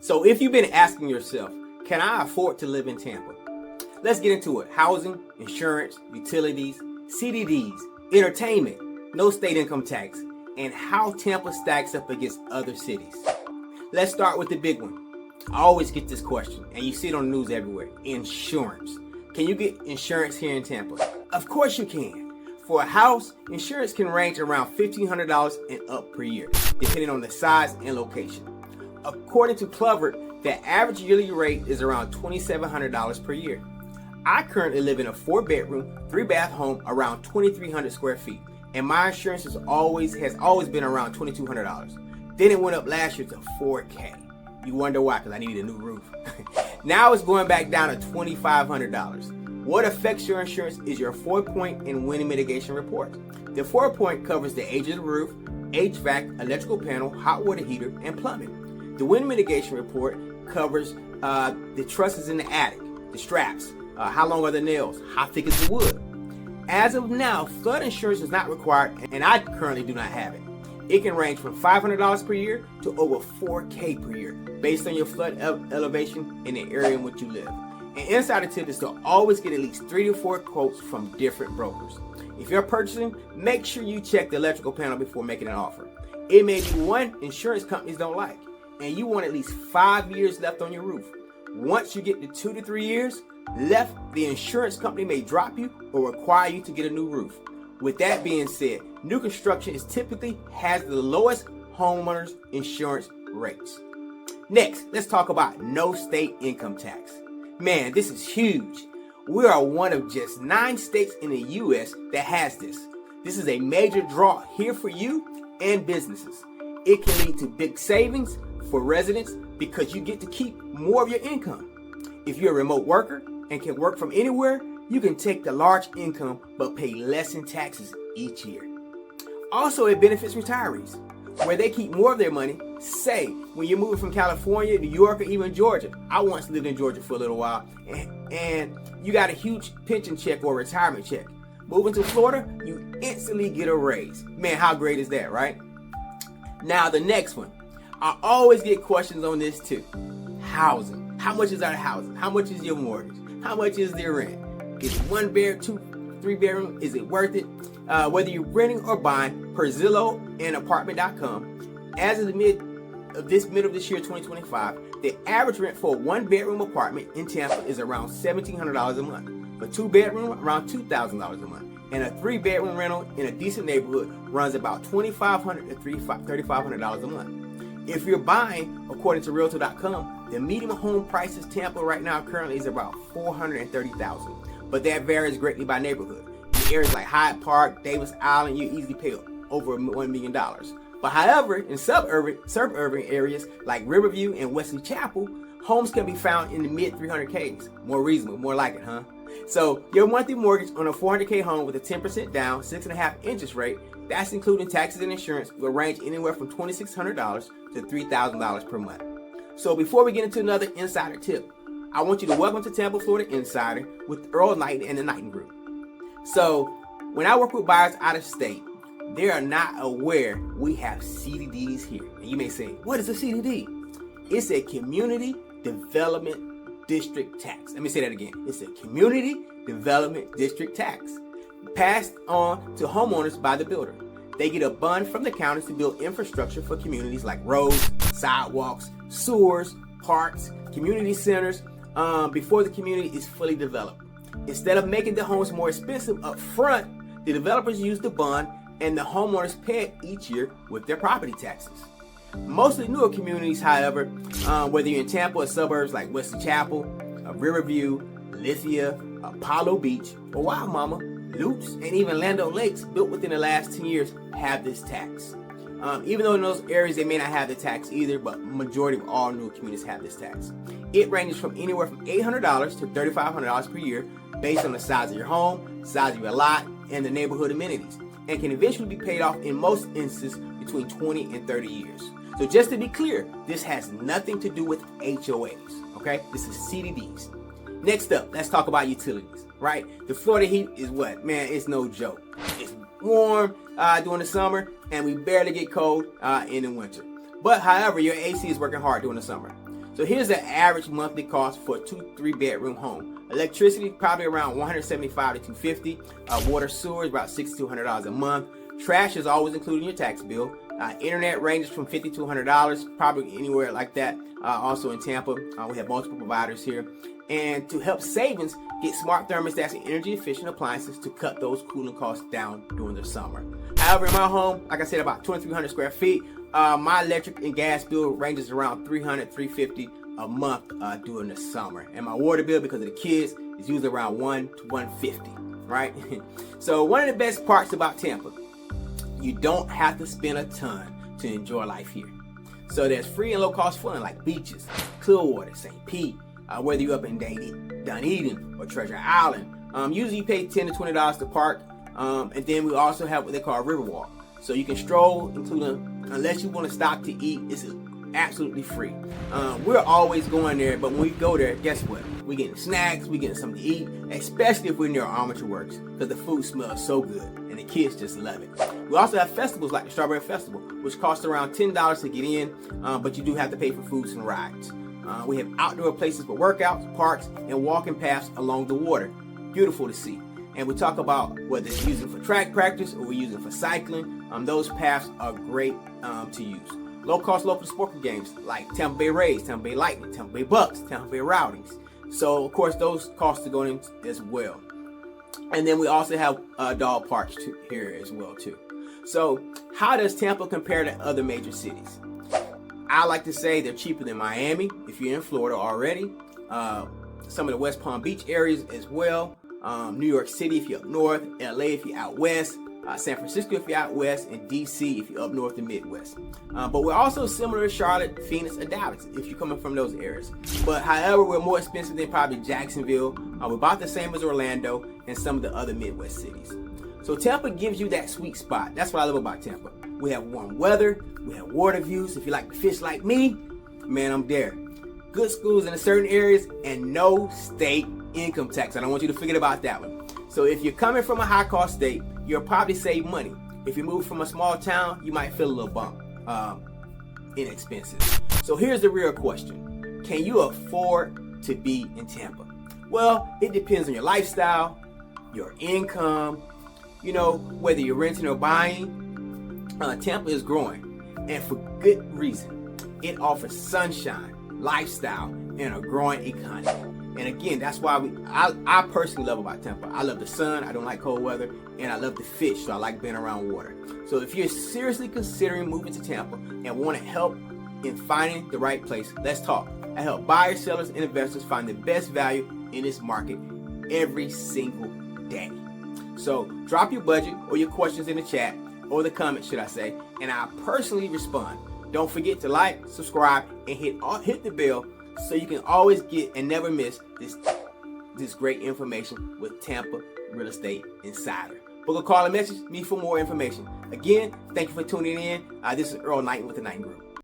So if you've been asking yourself, can I afford to live in Tampa? Let's get into it. Housing, insurance, utilities, CDDs, entertainment, no state income tax, and how Tampa stacks up against other cities. Let's start with the big one. I always get this question, and you see it on the news everywhere. Insurance. Can you get insurance here in Tampa? Of course you can. For a house, insurance can range around $1,500 and up per year, depending on the size and location. According to Clover, the average yearly rate is around $2,700 per year. I currently live in a 4-bedroom, 3-bath home around 2,300 square feet, and my insurance has always been around $2,200. Then it went up last year to $4K. You wonder why? Because I needed a new roof. Now it's going back down to $2,500. What affects your insurance is your 4-point and wind mitigation report. The 4-point covers the age of the roof, HVAC, electrical panel, hot water heater, and plumbing. The wind mitigation report covers the trusses in the attic, the straps, how long are the nails, how thick is the wood. As of now, flood insurance is not required, and I currently do not have it. It can range from $500 per year to over $4K per year, based on your flood elevation in the area in which you live. An insider tip is to always get at least 3 to 4 quotes from different brokers. If you're purchasing, make sure you check the electrical panel before making an offer. It may be one insurance companies don't like, and you want at least 5 years left on your roof. Once you get to 2 to 3 years left, the insurance company may drop you or require you to get a new roof. With that being said, new construction typically has the lowest homeowners insurance rates. Next, let's talk about no state income tax. Man, this is huge. We are one of just 9 states in the U.S. that has this. This is a major draw here for you and businesses. It can lead to big savings for residents because you get to keep more of your income. If you're a remote worker and can work from anywhere, you can take the large income but pay less in taxes each year. Also, it benefits retirees, where they keep more of their money. Say, when you're moving from California, New York, or even Georgia. I once lived in Georgia for a little while, and you got a huge pension check or retirement check. Moving to Florida, you instantly get a raise. Man, how great is that, right? Now, the next one. I always get questions on this too. Housing. How much is our housing? How much is your mortgage? How much is their rent? Is 1 bed, 2, 3 bedroom? Is it worth it? Whether you're renting or buying, per Zillow and apartment.com, as of the middle of this year, 2025, the average rent for a 1-bedroom apartment in Tampa is around $1,700 a month. For 2-bedroom, around $2,000 a month. And a 3-bedroom rental in a decent neighborhood runs about $2,500 to $3,500 a month. If you're buying, according to Realtor.com, the median home prices Tampa right now currently is about $430,000, but that varies greatly by neighborhood. In areas like Hyde Park, Davis Island, you easily pay over $1 million. But however, in suburban areas like Riverview and Wesley Chapel, homes can be found in the mid 300Ks. More reasonable, more like it, huh? So your monthly mortgage on a 400K home with a 10% down, 6.5 interest rate, that's including taxes and insurance, will range anywhere from $2,600 to $3,000 per month. So before we get into another insider tip, I want you to welcome to Tampa, Florida Insider with Earl Knighton and the Knighton Group. So when I work with buyers out of state, they are not aware we have CDDs here. And you may say, what is a CDD? It's a Community Development District Tax. Let me say that again. It's a Community Development District Tax passed on to homeowners by the builder. They get a bond from the counties to build infrastructure for communities like roads, sidewalks, sewers, parks, community centers, before the community is fully developed. Instead of making the homes more expensive up front, the developers use the bond and the homeowners pay it each year with their property taxes. Most of the newer communities, however, whether you're in Tampa or suburbs like Wesley Chapel, Riverview, Lithia, Apollo Beach, or Wild Mama, Loops, and even Land Lakes built within the last 10 years have this tax. Even though in those areas they may not have the tax either, but majority of all new communities have this tax. It ranges from anywhere from $800 to $3,500 per year based on the size of your home, size of your lot, and the neighborhood amenities, and can eventually be paid off in most instances between 20 and 30 years. So just to be clear, this has nothing to do with HOAs, okay? This is CDDs. Next up, let's talk about utilities, right? The Florida heat is what? Man, it's no joke. It's warm during the summer, and we barely get cold in the winter. But however, your AC is working hard during the summer. So here's the average monthly cost for a 2-3 bedroom home. Electricity probably around $175 to $250. Water, sewer is about $60 to $100 a month. Trash is always included in your tax bill. Internet ranges from $50 to $100, probably anywhere like that. Also in Tampa, we have multiple providers here. And to help savings, get smart thermostats and energy efficient appliances to cut those cooling costs down during the summer. However, in my home, like I said, about 2,300 square feet, my electric and gas bill ranges around $300, $350 a month during the summer. And my water bill, because of the kids, is usually around $100 to $150, right? So one of the best parts about Tampa, you don't have to spend a ton to enjoy life here. So there's free and low cost fun like beaches, Clearwater, St. Pete, whether you're up in Dunedin or Treasure Island. Usually you pay $10 to $20 to park. And then we also have what they call a Riverwalk. So you can stroll, including, unless you want to stop to eat, it's absolutely free. We're always going there, but when we go there, guess what? We're getting snacks, we're getting something to eat, especially if we're near Armature Works, because the food smells so good, and the kids just love it. We also have festivals like the Strawberry Festival, which costs around $10 to get in, but you do have to pay for foods and rides. We have outdoor places for workouts, parks, and walking paths along the water. Beautiful to see. And we talk about whether it's using for track practice or we're using for cycling. Those paths are great to use. Low-cost local sports games like Tampa Bay Rays, Tampa Bay Lightning, Tampa Bay Bucks, Tampa Bay Rowdies. So, of course, those costs are going in as well. And then we also have dog parks here as well, too. So, how does Tampa compare to other major cities? I like to say they're cheaper than Miami if you're in Florida already. Some of the West Palm Beach areas as well. New York City if you're up north, LA if you're out west, San Francisco if you're out west, and DC if you're up north and Midwest. But we're also similar to Charlotte, Phoenix, and Dallas if you're coming from those areas. But however, we're more expensive than probably Jacksonville. We're about the same as Orlando and some of the other Midwest cities. So Tampa gives you that sweet spot. That's what I love about Tampa. We have warm weather, we have water views. If you like to fish like me, man, I'm there. Good schools in certain areas and no state income tax. I don't want you to forget about that one. So if you're coming from a high cost state, you'll probably save money. If you move from a small town, you might feel a little bump in expenses. So here's the real question. Can you afford to be in Tampa? Well, it depends on your lifestyle, your income, whether you're renting or buying. Tampa is growing, and for good reason. It offers sunshine, lifestyle, and a growing economy. And again, that's why I personally love about Tampa. I love the sun, I don't like cold weather, and I love to fish, so I like being around water. So if you're seriously considering moving to Tampa and want to help in finding the right place, let's talk. I help buyers, sellers, and investors find the best value in this market every single day. So drop your budget or your questions in the chat, or the comments, should I say, and I'll personally respond. Don't forget to like, subscribe, and hit the bell so you can always get and never miss this great information with Tampa Real Estate Insider. Book a call and message me for more information. Again, thank you for tuning in. This is Earl Knighton with the Knighton Group.